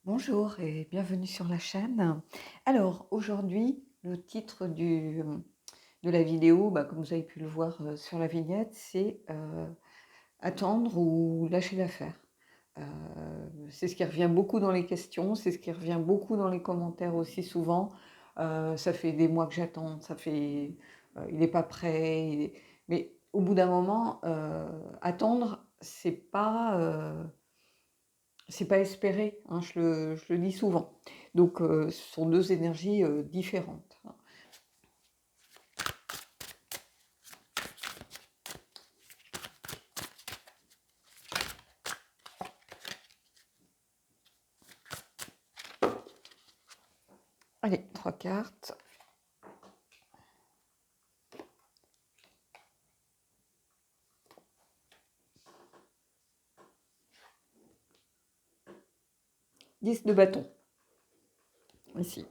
Bonjour et bienvenue sur la chaîne. Alors aujourd'hui, le titre de la vidéo, comme vous avez pu le voir sur la vignette, c'est attendre ou lâcher l'affaire. C'est ce qui revient beaucoup dans les questions, c'est ce qui revient beaucoup dans les commentaires aussi souvent. Ça fait des mois que j'attends, il n'est pas prêt. Mais au bout d'un moment, attendre, c'est pas espérer, hein, je le dis souvent. Donc, ce sont deux énergies différentes. Allez, trois cartes. Dix de bâton, ici.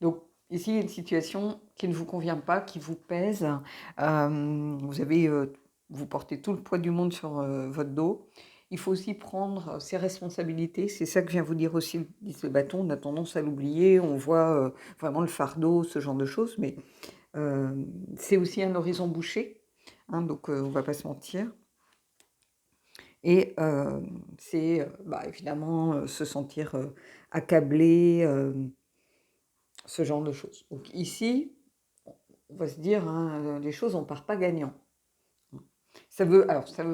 Donc, ici, il y a une situation qui ne vous convient pas, qui vous pèse. Vous portez tout le poids du monde sur votre dos. Il faut aussi prendre ses responsabilités. C'est ça que vient vous dire aussi le 10 de bâton. On a tendance à l'oublier. On voit vraiment le fardeau, ce genre de choses. Mais c'est aussi un horizon bouché. Hein, donc, on ne va pas se mentir. Et c'est évidemment se sentir accablé, ce genre de choses. Donc ici, on va se dire, hein, les choses, on ne part pas gagnant. Ça veut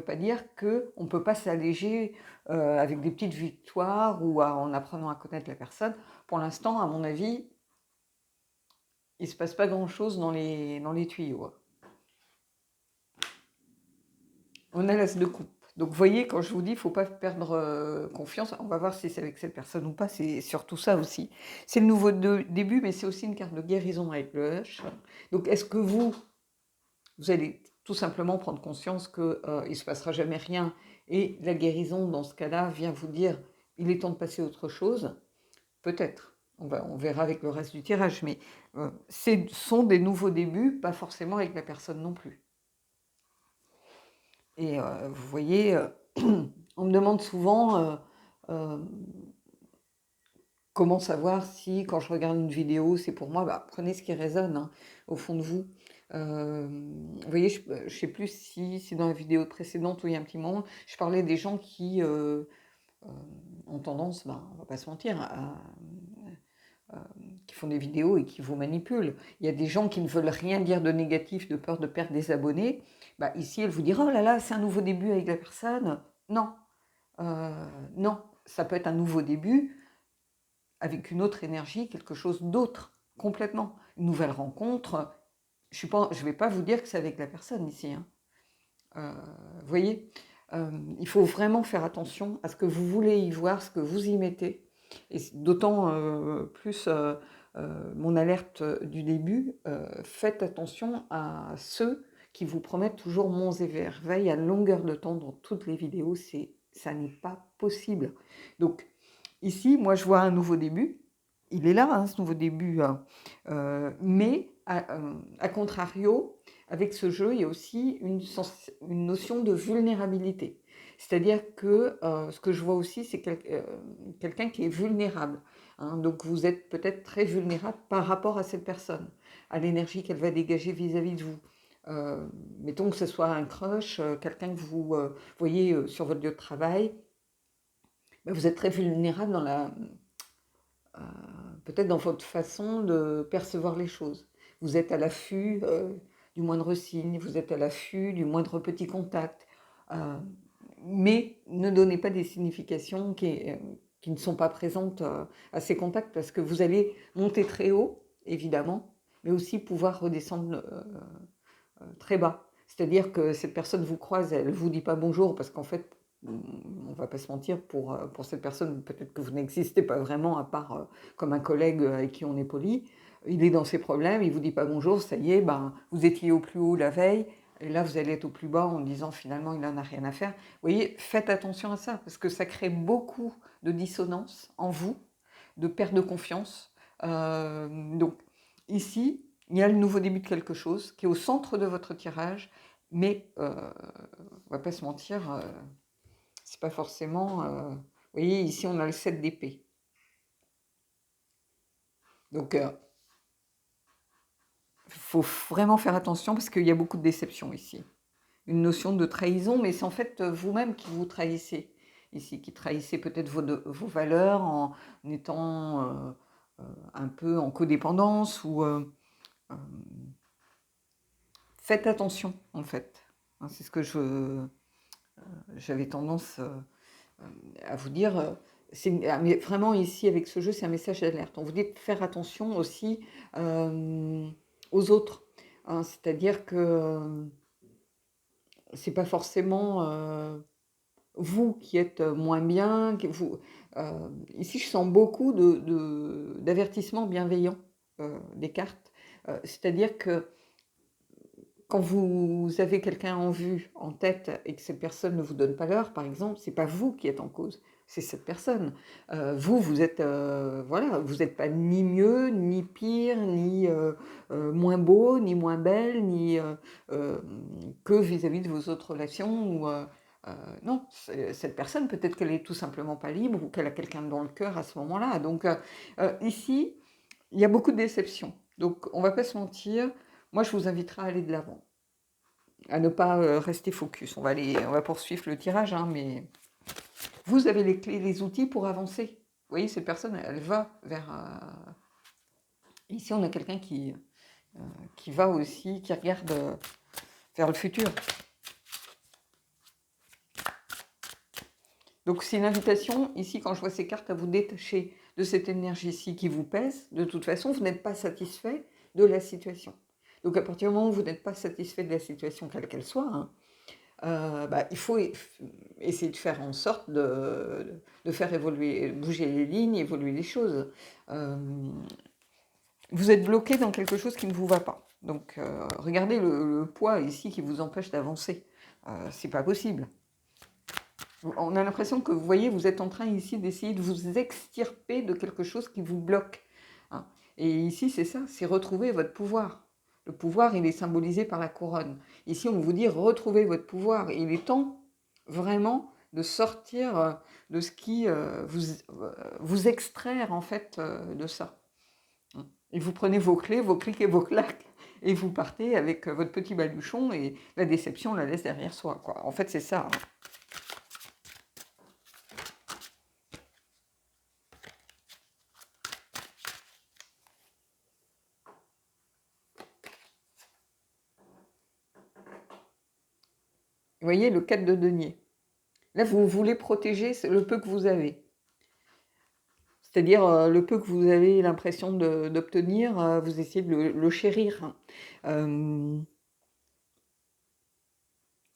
pas dire qu'on ne peut pas s'alléger avec des petites victoires ou en apprenant à connaître la personne. Pour l'instant, à mon avis, il ne se passe pas grand-chose dans les tuyaux. On a l'as de coupe. Donc, vous voyez, quand je vous dis, il ne faut pas perdre confiance, on va voir si c'est avec cette personne ou pas, c'est surtout ça aussi. C'est le nouveau début, mais c'est aussi une carte de guérison avec le H. Donc, est-ce que vous allez tout simplement prendre conscience qu'il ne se passera jamais rien et la guérison, dans ce cas-là, vient vous dire, il est temps de passer à autre chose? Peut-être. On verra avec le reste du tirage, mais ce sont des nouveaux débuts, pas forcément avec la personne non plus. Et vous voyez, on me demande souvent comment savoir si, quand je regarde une vidéo, c'est pour moi. Prenez ce qui résonne, hein, au fond de vous. Vous voyez, je ne sais plus si c'est dans la vidéo précédente ou il y a un petit moment, je parlais des gens qui ont tendance, on ne va pas se mentir, qui font des vidéos et qui vous manipulent. Il y a des gens qui ne veulent rien dire de négatif de peur de perdre des abonnés. Ici, elle vous dira, oh là là, c'est un nouveau début avec la personne. Non, non, ça peut être un nouveau début avec une autre énergie, quelque chose d'autre, complètement. Une nouvelle rencontre. Je ne vais pas vous dire que c'est avec la personne ici. Hein. Vous voyez, il faut vraiment faire attention à ce que vous voulez y voir, ce que vous y mettez. Et d'autant plus mon alerte du début, faites attention à ceux qui vous promettent toujours monts et merveilles à longueur de temps dans toutes les vidéos. Ça n'est pas possible. Donc ici, moi je vois un nouveau début. Il est là, hein, ce nouveau début. Hein. Mais à contrario, avec ce jeu, il y a aussi une notion de vulnérabilité. C'est-à-dire que ce que je vois aussi, c'est quelqu'un qui est vulnérable. Hein. Donc vous êtes peut-être très vulnérable par rapport à cette personne, à l'énergie qu'elle va dégager vis-à-vis de vous. Mettons que ce soit un crush, quelqu'un que vous voyez sur votre lieu de travail, vous êtes très vulnérable peut-être dans votre façon de percevoir les choses. Vous êtes à l'affût du moindre signe, vous êtes à l'affût du moindre petit contact. Mais ne donnez pas des significations qui ne sont pas présentes à ces contacts parce que vous allez monter très haut, évidemment, mais aussi pouvoir redescendre très bas. C'est-à-dire que cette personne vous croise, elle ne vous dit pas bonjour parce qu'en fait, on ne va pas se mentir, pour cette personne, peut-être que vous n'existez pas vraiment à part comme un collègue avec qui on est poli. Il est dans ses problèmes, il ne vous dit pas bonjour, ça y est, vous étiez au plus haut la veille, et là vous allez être au plus bas en disant finalement il n'en a rien à faire. Vous voyez, faites attention à ça, parce que ça crée beaucoup de dissonance en vous, de perte de confiance. Donc ici, il y a le nouveau début de quelque chose qui est au centre de votre tirage, mais on ne va pas se mentir, c'est pas forcément... vous voyez, ici, on a le 7 d'épée. Donc, il faut vraiment faire attention parce qu'il y a beaucoup de déception ici. Une notion de trahison, mais c'est en fait vous-même qui vous trahissez ici, qui trahissez peut-être vos valeurs en étant un peu en codépendance ou faites attention en fait. Hein, c'est ce que j'avais tendance à vous dire. Mais vraiment ici avec ce jeu, c'est un message d'alerte. On vous dit de faire attention aussi aux autres. Hein, c'est-à-dire que c'est pas forcément vous qui êtes moins bien. Ici, je sens beaucoup d'avertissements bienveillants des cartes. C'est-à-dire que quand vous avez quelqu'un en vue, en tête, et que cette personne ne vous donne pas l'heure, par exemple, c'est pas vous qui êtes en cause, c'est cette personne. Vous êtes, voilà, vous n'êtes pas ni mieux, ni pire, ni moins beau, ni moins belle, ni que vis-à-vis de vos autres relations. Non, cette personne, peut-être qu'elle est tout simplement pas libre ou qu'elle a quelqu'un dans le cœur à ce moment-là. Donc ici, il y a beaucoup de déceptions. Donc on va pas se mentir. Moi, je vous inviterai à aller de l'avant, à ne pas rester focus. On va poursuivre le tirage, hein, mais vous avez les clés, les outils pour avancer. Vous voyez, cette personne, elle va vers... Ici, on a quelqu'un qui va aussi, qui regarde vers le futur. Donc, c'est une invitation, ici, quand je vois ces cartes, à vous détacher de cette énergie-ci qui vous pèse. De toute façon, vous n'êtes pas satisfait de la situation. Donc, à partir du moment où vous n'êtes pas satisfait de la situation, quelle qu'elle soit, hein, il faut essayer de faire en sorte de faire bouger les lignes, évoluer les choses. Vous êtes bloqué dans quelque chose qui ne vous va pas. Donc, regardez le poids ici qui vous empêche d'avancer. C'est pas possible. On a l'impression que, vous voyez, vous êtes en train ici d'essayer de vous extirper de quelque chose qui vous bloque. Hein. Et ici, c'est ça, c'est retrouver votre pouvoir. Le pouvoir, il est symbolisé par la couronne. Ici, on vous dit retrouvez votre pouvoir. Et il est temps, vraiment, de sortir de ce qui vous extraire, en fait, de ça. Et vous prenez vos clés, vos clics et vos claques, et vous partez avec votre petit baluchon, et la déception, on la laisse derrière soi, quoi. En fait, c'est ça. Hein. Vous voyez, le 4 de denier. Là, vous voulez protéger le peu que vous avez. C'est-à-dire le peu que vous avez l'impression d'obtenir, vous essayez de le chérir. Il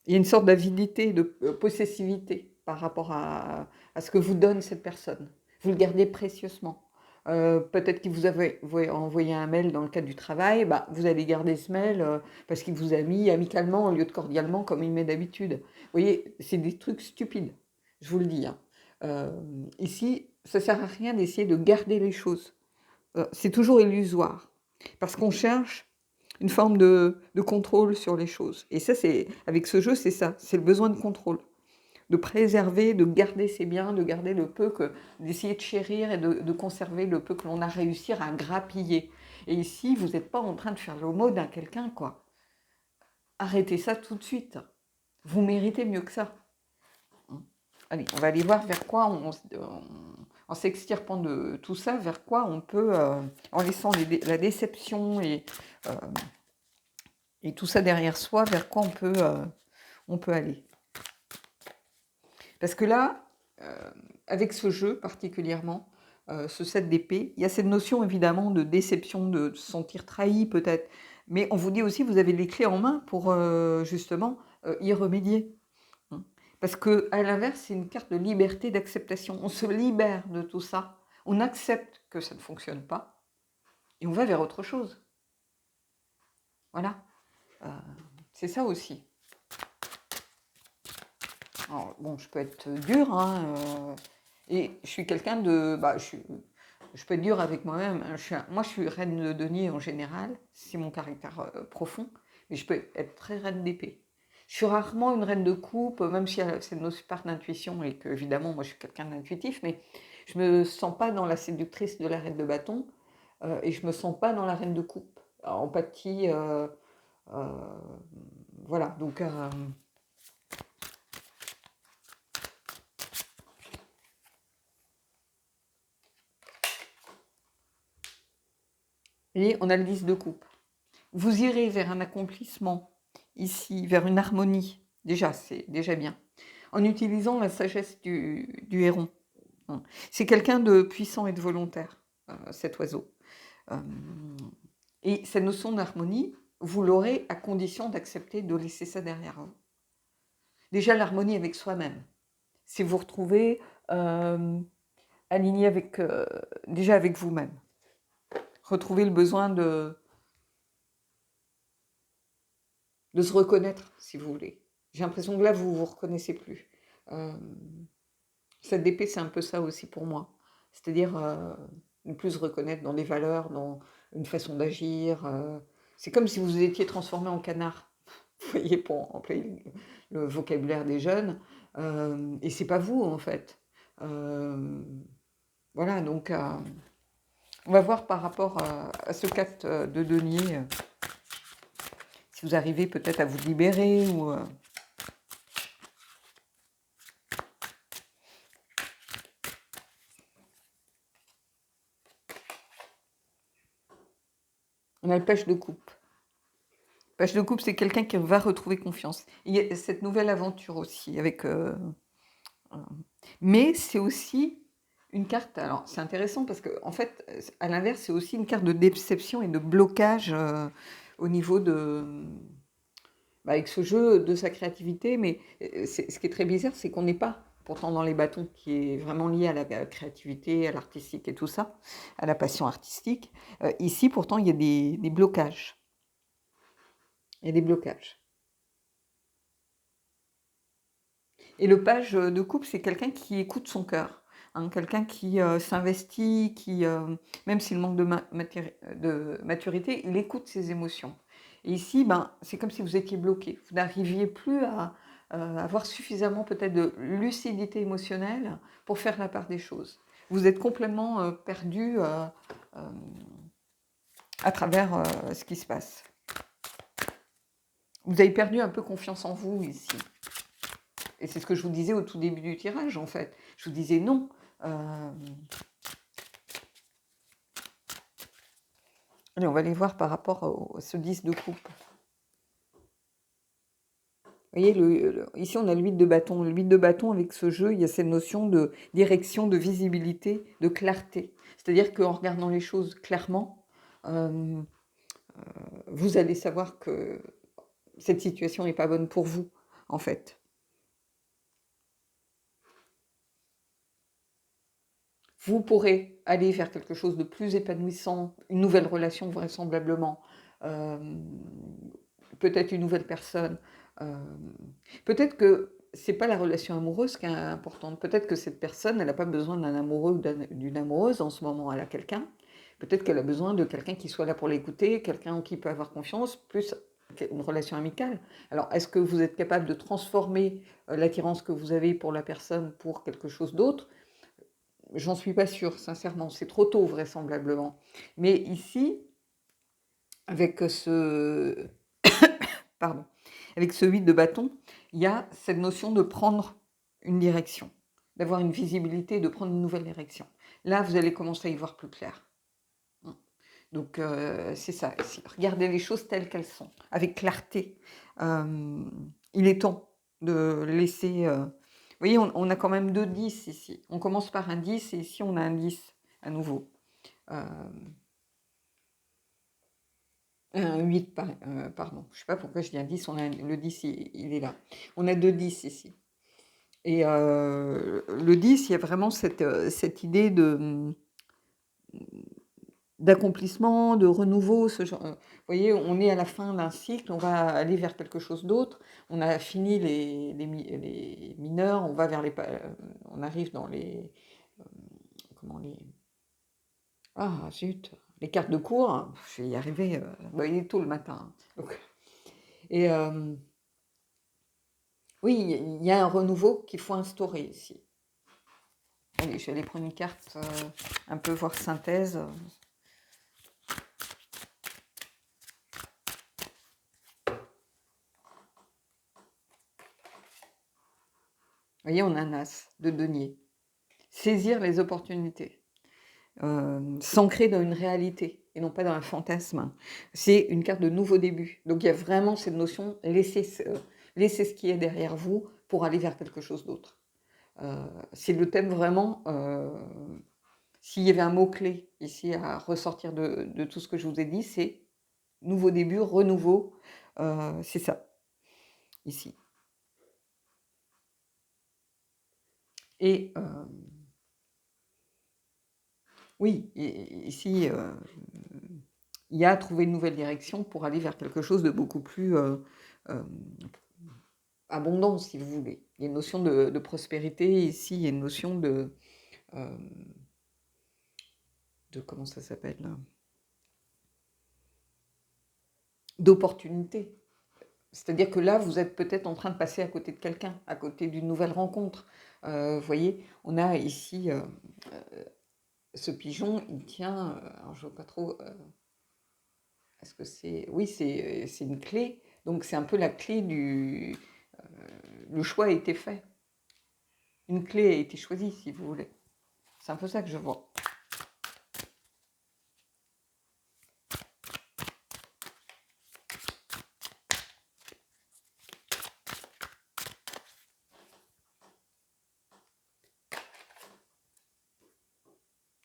y a une sorte d'avidité, de possessivité par rapport à ce que vous donne cette personne. Vous le gardez précieusement. Peut-être qu'il vous avait envoyé un mail dans le cadre du travail, vous allez garder ce mail parce qu'il vous a mis amicalement au lieu de cordialement comme il met d'habitude. Vous voyez, c'est des trucs stupides, je vous le dis. Hein. Ici, ça ne sert à rien d'essayer de garder les choses. C'est toujours illusoire. Parce qu'on cherche une forme de contrôle sur les choses. Et ça, avec ce jeu, c'est ça, c'est le besoin de contrôle. De préserver, de garder ses biens, de garder le peu d'essayer de chérir et de conserver le peu que l'on a réussi à grappiller. Et ici, vous n'êtes pas en train de faire l'aumône à quelqu'un, quoi. Arrêtez ça tout de suite. Vous méritez mieux que ça. Allez, on va aller voir vers quoi en s'extirpant de tout ça, vers quoi on peut, en laissant la déception et tout ça derrière soi, vers quoi on peut aller. Parce que là, avec ce jeu particulièrement, ce 7 d'épée, il y a cette notion évidemment de déception, de se sentir trahi peut-être, mais on vous dit aussi vous avez les clés en main pour justement y remédier. Hein. Parce que à l'inverse, c'est une carte de liberté, d'acceptation. On se libère de tout ça, on accepte que ça ne fonctionne pas et on va vers autre chose. Voilà, c'est ça aussi. Alors, bon, je peux être dure, hein, et je suis quelqu'un de... je peux être dure avec moi-même. Hein, moi, je suis reine de denier en général, c'est mon caractère profond, mais je peux être très reine d'épée. Je suis rarement une reine de coupe, même si c'est une part d'intuition et que, évidemment, moi je suis quelqu'un d'intuitif, mais je me sens pas dans la séductrice de la reine de bâton et je me sens pas dans la reine de coupe. Empathie, euh, voilà. Donc, et on a le 10 de coupe. Vous irez vers un accomplissement ici, vers une harmonie. Déjà, c'est déjà bien. En utilisant la sagesse du héron. C'est quelqu'un de puissant et de volontaire, cet oiseau. Euh, et cette notion d'harmonie, vous l'aurez à condition d'accepter de laisser ça derrière vous. Déjà, l'harmonie avec soi-même. Si vous retrouvez aligné avec, déjà avec vous-même. Retrouver le besoin de se reconnaître, si vous voulez. J'ai l'impression que là, vous ne vous reconnaissez plus. Cette épée, c'est un peu ça aussi pour moi. C'est-à-dire ne plus se reconnaître dans des valeurs, dans une façon d'agir. C'est comme si vous étiez transformé en canard. Vous voyez, pour employer le vocabulaire des jeunes. Et c'est pas vous, en fait. Voilà, donc on va voir par rapport à ce 4 de denier, si vous arrivez peut-être à vous libérer ou... On a le pêche de coupe. Pêche de coupe, c'est quelqu'un qui va retrouver confiance. Il y a cette nouvelle aventure aussi avec... mais c'est aussi une carte... Alors, c'est intéressant parce qu'en fait, à l'inverse, c'est aussi une carte de déception et de blocage au niveau de... avec ce jeu de sa créativité. Mais ce qui est très bizarre, c'est qu'on n'est pas pourtant dans les bâtons, qui est vraiment lié à la créativité, à l'artistique et tout ça, à la passion artistique. Ici, pourtant, il y a des blocages. Il y a des blocages. Et le page de coupe, c'est quelqu'un qui écoute son cœur, hein, quelqu'un qui s'investit, qui, même s'il manque de maturité, il écoute ses émotions. Et ici, ben, c'est comme si vous étiez bloqué. Vous n'arriviez plus à avoir suffisamment peut-être de lucidité émotionnelle pour faire la part des choses. Vous êtes complètement perdu à travers ce qui se passe. Vous avez perdu un peu confiance en vous ici. Et c'est ce que je vous disais au tout début du tirage, en fait. Je vous disais non. Allez, on va aller voir par rapport à ce 10 de coupe. Vous voyez, ici, on a le 8 de bâton. Le 8 de bâton, avec ce jeu, il y a cette notion de direction, de visibilité, de clarté. C'est-à-dire qu'en regardant les choses clairement, vous allez savoir que cette situation n'est pas bonne pour vous, en fait. Vous pourrez aller vers quelque chose de plus épanouissant, une nouvelle relation vraisemblablement, peut-être une nouvelle personne. Peut-être que c'est pas la relation amoureuse qui est importante. Peut-être que cette personne, elle n'a pas besoin d'un amoureux ou d'une amoureuse en ce moment. Elle a quelqu'un. Peut-être qu'elle a besoin de quelqu'un qui soit là pour l'écouter, quelqu'un en qui peut avoir confiance, plus une relation amicale. Alors, est-ce que vous êtes capable de transformer l'attirance que vous avez pour la personne pour quelque chose d'autre? J'en suis pas sûre, sincèrement. C'est trop tôt, vraisemblablement. Mais ici, avec ce... Pardon. Avec ce 8 de bâton, il y a cette notion de prendre une direction, d'avoir une visibilité, de prendre une nouvelle direction. Là, vous allez commencer à y voir plus clair. Donc, c'est ça. Regardez les choses telles qu'elles sont, avec clarté. Il est temps de laisser... Vous voyez, on a quand même 2 10 ici. On commence par un 10 et ici, on a un 10 à nouveau. Un 8, pardon. Je ne sais pas pourquoi je dis un 10. On a le 10, il est là. On a 2 10 ici. Et le 10, il y a vraiment cette idée d'accomplissement, de renouveau. Vous voyez, on est à la fin d'un cycle, on va aller vers quelque chose d'autre. On a fini les mineurs, on va vers on arrive dans les... comment les... Ah, zut, les cartes de cours. Hein, je vais y arriver. Il est tôt le matin. Donc, et Oui, il y a un renouveau qu'il faut instaurer ici. Allez, je vais aller prendre une carte un peu voir synthèse. Vous voyez, on a un as de denier. Saisir les opportunités. S'ancrer dans une réalité et non pas dans un fantasme. C'est une carte de nouveau début. Donc il y a vraiment cette notion, laissez ce qui est derrière vous pour aller vers quelque chose d'autre. C'est le thème vraiment, s'il y avait un mot-clé ici à ressortir de tout ce que je vous ai dit, c'est nouveau début, renouveau, c'est ça, ici. Et oui, ici, il y a trouvé une nouvelle direction pour aller vers quelque chose de beaucoup plus abondant, si vous voulez. Il y a une notion de prospérité ici, il y a une notion de comment ça s'appelle là, d'opportunité. C'est-à-dire que là, vous êtes peut-être en train de passer à côté de quelqu'un, à côté d'une nouvelle rencontre. Vous voyez, on a ici ce pigeon, il tient, alors je ne vois pas trop, est-ce que c'est... Oui, c'est une clé, donc c'est un peu la clé du... le choix a été fait. Une clé a été choisie, si vous voulez. C'est un peu ça que je vois.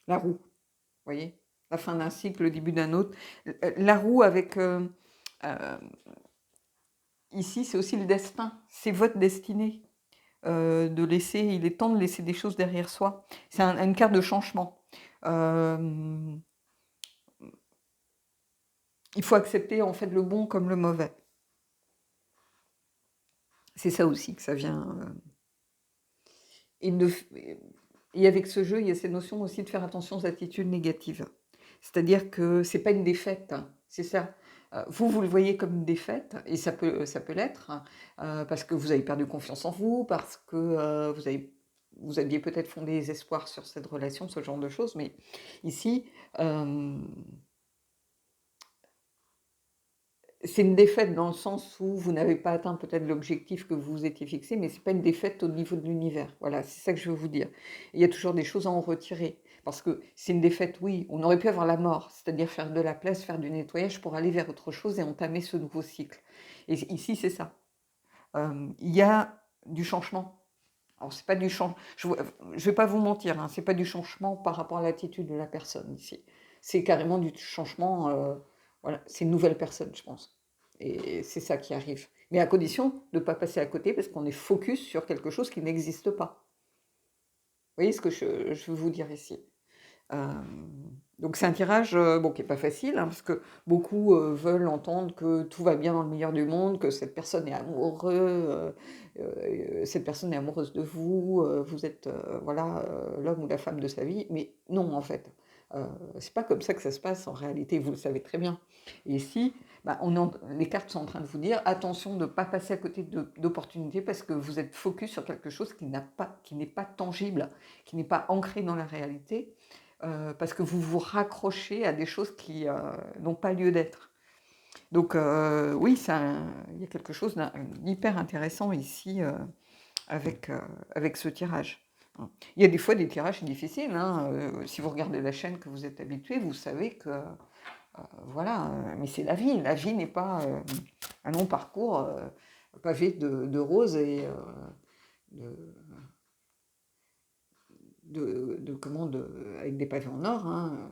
La roue, vous voyez, la fin d'un cycle, le début d'un autre. La roue avec... ici, c'est aussi le destin, c'est votre destinée. De laisser, il est temps de laisser des choses derrière soi. C'est une carte de changement. Il faut accepter en fait le bon comme le mauvais. C'est ça aussi que ça vient. Et avec ce jeu, il y a cette notion aussi de faire attention aux attitudes négatives. C'est-à-dire que c'est pas une défaite, hein, c'est ça. Vous le voyez comme une défaite, et ça peut l'être, hein, parce que vous avez perdu confiance en vous, parce que vous aviez peut-être fondé des espoirs sur cette relation, ce genre de choses, mais ici, c'est une défaite dans le sens où vous n'avez pas atteint peut-être l'objectif que vous vous étiez fixé, mais c'est pas une défaite au niveau de l'univers. Voilà, c'est ça que je veux vous dire. Il y a toujours des choses à en retirer. Parce que c'est une défaite, oui, on aurait pu avoir la mort, c'est-à-dire faire de la place, faire du nettoyage pour aller vers autre chose et entamer ce nouveau cycle. Et ici, c'est ça. Il y a du changement. Alors, c'est pas du changement. Je ne vais pas vous mentir, hein, c'est pas du changement par rapport à l'attitude de la personne ici. C'est carrément du changement. Voilà, c'est une nouvelle personne, je pense. Et c'est ça qui arrive. Mais à condition de ne pas passer à côté parce qu'on est focus sur quelque chose qui n'existe pas. Vous voyez ce que je veux vous dire ici. Donc c'est un tirage bon, qui n'est pas facile, hein, parce que beaucoup veulent entendre que tout va bien dans le meilleur du monde, que cette personne est amoureux, cette personne est amoureuse de vous, vous êtes voilà, l'homme ou la femme de sa vie, mais non en fait. C'est pas comme ça que ça se passe en réalité, vous le savez très bien. Et ici, bah, les cartes sont en train de vous dire attention de ne pas passer à côté d'opportunités parce que vous êtes focus sur quelque chose qui n'est pas tangible, qui n'est pas ancré dans la réalité. Parce que vous vous raccrochez à des choses qui n'ont pas lieu d'être. Donc oui, il y a quelque chose d'hyper intéressant ici avec ce tirage. Il y a des fois des tirages difficiles. Hein. Si vous regardez la chaîne que vous êtes habitué, vous savez que voilà, mais c'est la vie. La vie n'est pas un long parcours pavé de roses et avec des pavés en or. Hein.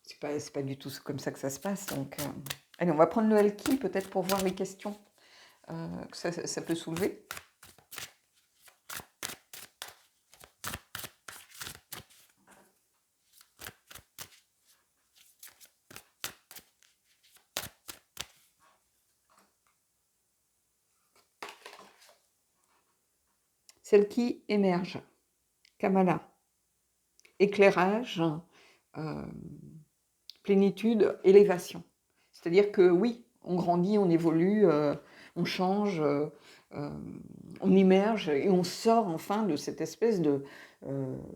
C'est pas du tout comme ça que ça se passe. Donc, allez, on va prendre le alki peut-être pour voir les questions que ça peut soulever. Celle qui émerge, Kamala, éclairage, plénitude, élévation. C'est-à-dire que oui, on grandit, on évolue, on change, euh, on immerge et on sort enfin de cette espèce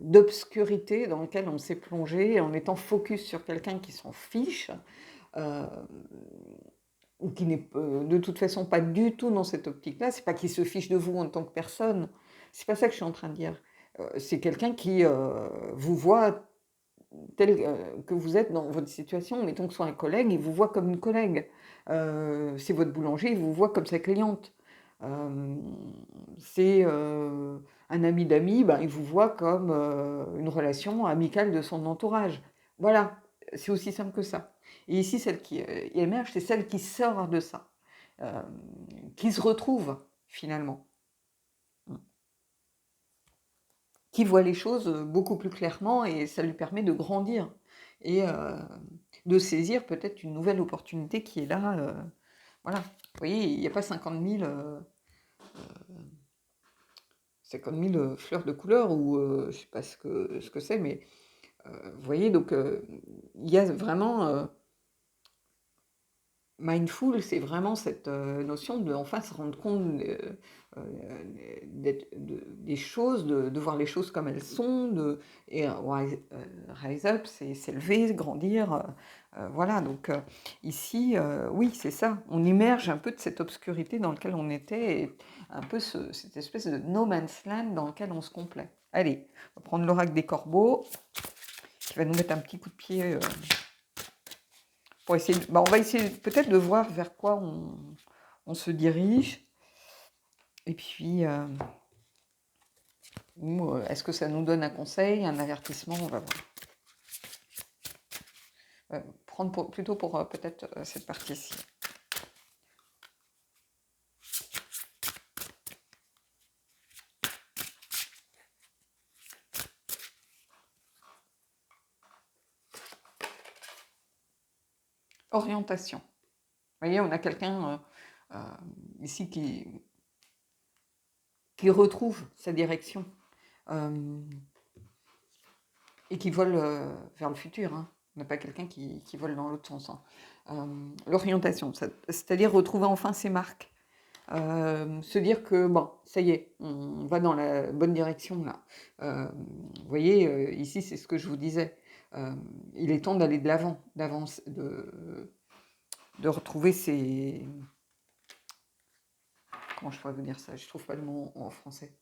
d'obscurité dans laquelle on s'est plongé en étant focus sur quelqu'un qui s'en fiche, euh, ou qui n'est de toute façon pas du tout dans cette optique-là. C'est pas qu'il se fiche de vous en tant que personne, c'est pas ça que je suis en train de dire. C'est quelqu'un qui vous voit tel que vous êtes dans votre situation. Mettons que ce soit un collègue, il vous voit comme une collègue. C'est votre boulanger, il vous voit comme sa cliente. Euh, c'est un ami d'amis, ben, il vous voit comme une relation amicale de son entourage. Voilà, c'est aussi simple que ça. Et ici, celle qui émerge, c'est celle qui sort de ça, euh, qui se retrouve finalement, qui voit les choses beaucoup plus clairement et ça lui permet de grandir et de saisir peut-être une nouvelle opportunité qui est là. Voilà, vous voyez, il n'y a pas 50 000 fleurs de couleur ou je ne sais pas ce que c'est, mais vous voyez, donc il y a vraiment mindful, c'est vraiment cette notion de enfin se rendre compte des choses, de voir les choses comme elles sont, et rise up, c'est s'élever, grandir. Voilà, donc ici, oui, c'est ça. On immerge un peu de cette obscurité dans laquelle on était, et un peu cette espèce de no man's land dans lequel on se complaît. Allez, on va prendre l'oracle des corbeaux, qui va nous mettre un petit coup de pied. Pour essayer on va essayer peut-être de voir vers quoi on se dirige. Et puis, est-ce que ça nous donne un conseil, un avertissement? On va voir. Prendre plutôt pour peut-être cette partie-ci. Orientation. Vous voyez, on a quelqu'un ici qui retrouve sa direction et qui vole vers le futur. Hein. On n'a pas quelqu'un qui vole dans l'autre sens. Hein. L'orientation, c'est-à-dire retrouver enfin ses marques. Se dire que, bon, ça y est, on va dans la bonne direction là. Vous voyez, ici, c'est ce que je vous disais. Il est temps d'aller de l'avant, de retrouver ses... Comment je pourrais vous dire ça? Je ne trouve pas le mot en français.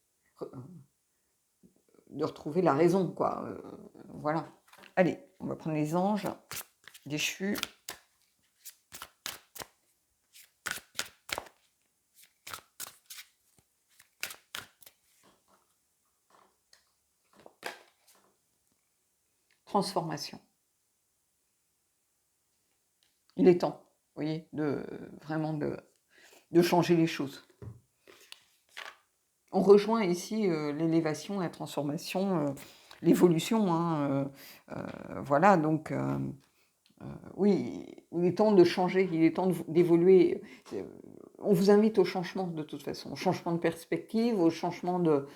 De retrouver la raison, quoi. Voilà. Allez, on va prendre les anges déchus. Transformation. Il est temps, vous voyez, vraiment de changer les choses. On rejoint ici l'élévation, la transformation, l'évolution. Hein, voilà, donc oui, il est temps de changer, il est temps d'évoluer. On vous invite au changement de toute façon, au changement de perspective, au changement de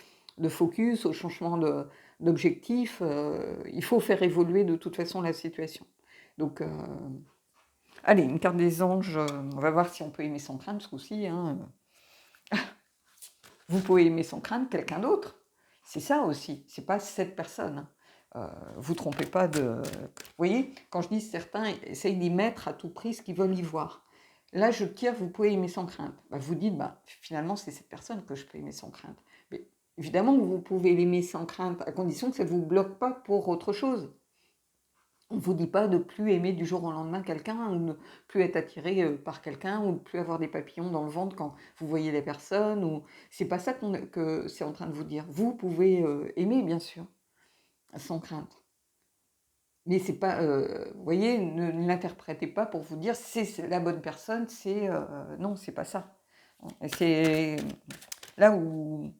focus, au changement d'objectif. Il faut faire évoluer de toute façon la situation. Donc, allez, une carte des anges, on va voir si on peut aimer sans crainte ce coup-ci. Hein. Vous pouvez aimer sans crainte quelqu'un d'autre. C'est ça aussi, c'est pas cette personne. Vous trompez pas de... Vous voyez, quand je dis certains essayent d'y mettre à tout prix ce qu'ils veulent y voir. Là, je tire, vous pouvez aimer sans crainte. Vous dites, finalement, c'est cette personne que je peux aimer sans crainte. Mais évidemment que vous pouvez l'aimer sans crainte, à condition que ça ne vous bloque pas pour autre chose. On ne vous dit pas de plus aimer du jour au lendemain quelqu'un, ou de plus être attiré par quelqu'un, ou de plus avoir des papillons dans le ventre quand vous voyez les personnes. Ou... C'est pas ça que c'est en train de vous dire. Vous pouvez aimer, bien sûr, sans crainte. Mais c'est pas, vous voyez, ne l'interprétez pas pour vous dire c'est la bonne personne, non, c'est pas ça. Et c'est là où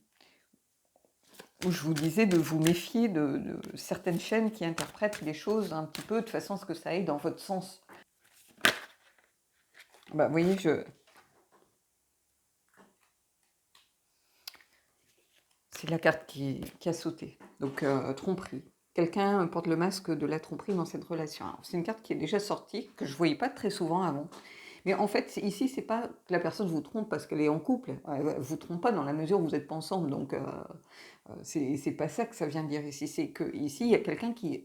je vous disais de vous méfier de certaines chaînes qui interprètent les choses un petit peu de façon à ce que ça aille dans votre sens. Vous voyez, c'est la carte qui a sauté. Donc, tromperie. Quelqu'un porte le masque de la tromperie dans cette relation. C'est une carte qui est déjà sortie, que je ne voyais pas très souvent avant. Mais en fait, ici, c'est pas que la personne vous trompe parce qu'elle est en couple. Elle vous trompe pas dans la mesure où vous n'êtes pas ensemble. Donc, c'est pas ça que ça vient dire ici. C'est que ici, il y a quelqu'un qui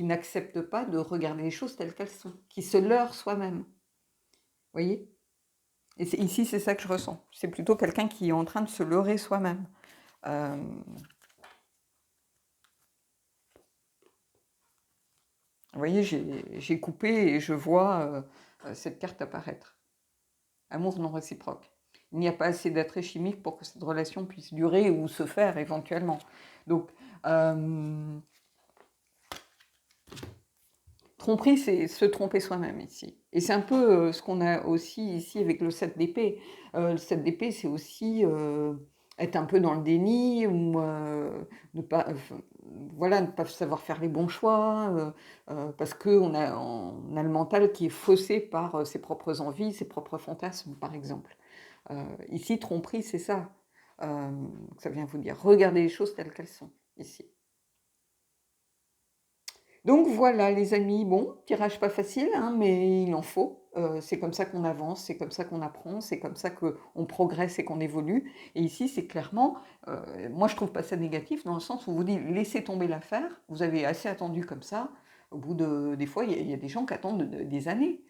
n'accepte pas de regarder les choses telles qu'elles sont, qui se leurre soi-même. Vous voyez? Et ici, c'est ça que je ressens. C'est plutôt quelqu'un qui est en train de se leurrer soi-même. Euh, Vous voyez, j'ai coupé et je vois cette carte apparaître. Amour non réciproque. Il n'y a pas assez d'attrait chimique pour que cette relation puisse durer ou se faire éventuellement. Donc, tromperie, c'est se tromper soi-même ici. Et c'est un peu ce qu'on a aussi ici avec le 7 d'épée. Le 7 d'épée, c'est aussi être un peu dans le déni ou ne pas, voilà, ne pas savoir faire les bons choix parce qu'on on a le mental qui est faussé par ses propres envies, ses propres fantasmes, par exemple. Ici, tromperie, c'est ça. Ça vient vous dire. Regardez les choses telles qu'elles sont, ici. Donc voilà les amis, bon, tirage pas facile, hein, mais il en faut. C'est comme ça qu'on avance, c'est comme ça qu'on apprend, c'est comme ça qu'on progresse et qu'on évolue. Et ici, c'est clairement, moi je trouve pas ça négatif dans le sens où on vous dit laissez tomber l'affaire, vous avez assez attendu comme ça. Au bout des fois, il y a des gens qui attendent des années.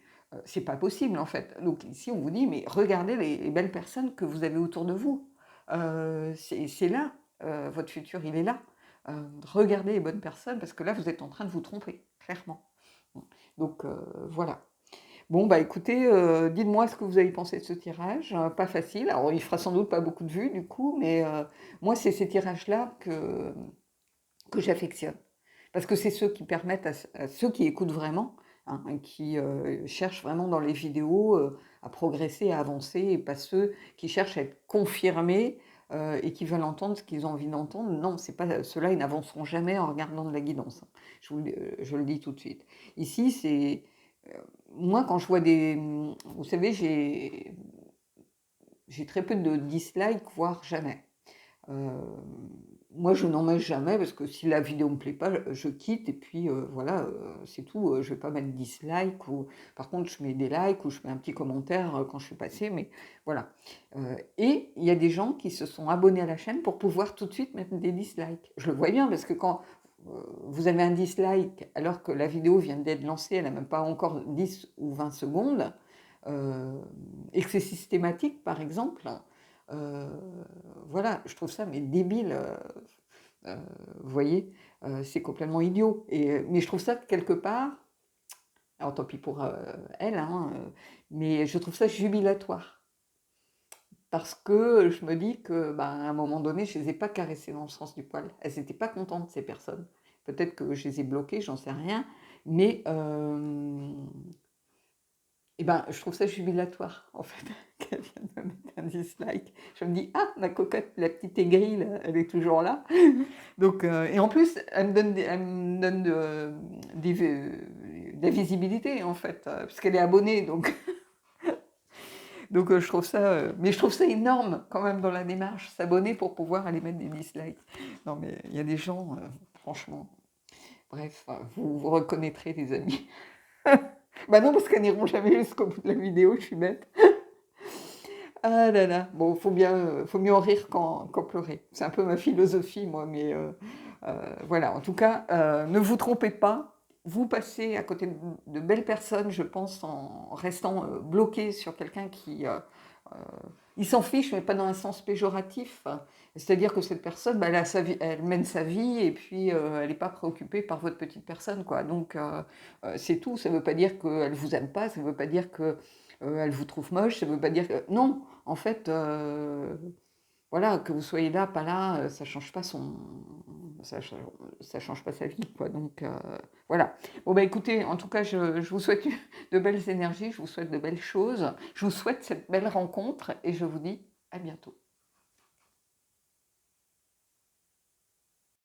C'est pas possible en fait. Donc ici, on vous dit mais regardez les belles personnes que vous avez autour de vous. C'est là, votre futur, il est là. Regardez les bonnes personnes parce que là, vous êtes en train de vous tromper, clairement. Donc voilà. Bon, bah écoutez, dites-moi ce que vous avez pensé de ce tirage. Pas facile. Alors, il fera sans doute pas beaucoup de vues du coup, mais moi, c'est ces tirages-là que j'affectionne. Parce que c'est ceux qui permettent à ceux qui écoutent vraiment, hein, qui cherchent vraiment dans les vidéos à progresser, à avancer, et pas ceux qui cherchent à être confirmés et qui veulent entendre ce qu'ils ont envie d'entendre. Non, c'est pas ceux-là, ils n'avanceront jamais en regardant de la guidance. Je le dis tout de suite. Ici, c'est moi quand je vois des, vous savez, j'ai très peu de dislikes, voire jamais. Euh, Moi, je n'en mets jamais parce que si la vidéo me plaît pas, je quitte et puis voilà, c'est tout. Je vais pas mettre dislike ou par contre, je mets des likes ou je mets un petit commentaire quand je suis passée, mais voilà. Et il y a des gens qui se sont abonnés à la chaîne pour pouvoir tout de suite mettre des dislikes. Je le vois bien parce que quand vous avez un dislike alors que la vidéo vient d'être lancée, elle n'a même pas encore 10 ou 20 secondes, et que c'est systématique, par exemple. Euh, voilà, je trouve ça mais débile. Vous voyez, c'est complètement idiot. Mais je trouve ça quelque part, alors tant pis pour elle, hein, mais je trouve ça jubilatoire. Parce que je me dis que, à un moment donné, je ne les ai pas caressées dans le sens du poil. Elles n'étaient pas contentes, ces personnes. Peut-être que je les ai bloquées, j'en sais rien. Mais je trouve ça jubilatoire, en fait, qu'elle vienne me mettre un dislike. Je me dis, ah, ma cocotte, la petite aigrie, là, elle est toujours là. Donc, et en plus, elle me donne, de la visibilité, en fait, parce qu'elle est abonnée. Donc, je trouve ça, mais je trouve ça énorme, quand même, dans la démarche, s'abonner pour pouvoir aller mettre des dislikes. Non, mais il y a des gens, franchement, bref, vous reconnaîtrez, les amis. Bah non, parce qu'elles n'iront jamais jusqu'au bout de la vidéo, je suis bête. Ah là là, bon, faut mieux en rire qu'en pleurer. C'est un peu ma philosophie, moi, mais voilà. En tout cas, ne vous trompez pas. Vous passez à côté de belles personnes, je pense, en restant bloqué sur quelqu'un qui, il s'en fiche, mais pas dans un sens péjoratif. C'est-à-dire que cette personne, elle a sa vie, elle mène sa vie et puis elle n'est pas préoccupée par votre petite personne, quoi. Donc c'est tout. Ça ne veut pas dire qu'elle vous aime pas, ça ne veut pas dire que elle vous trouve moche, ça ne veut pas dire que non. En fait, voilà, que vous soyez là, pas là, ça change pas ça change pas sa vie, quoi. Donc voilà. Bon bah écoutez, en tout cas, je vous souhaite de belles énergies, je vous souhaite de belles choses, je vous souhaite cette belle rencontre et je vous dis à bientôt.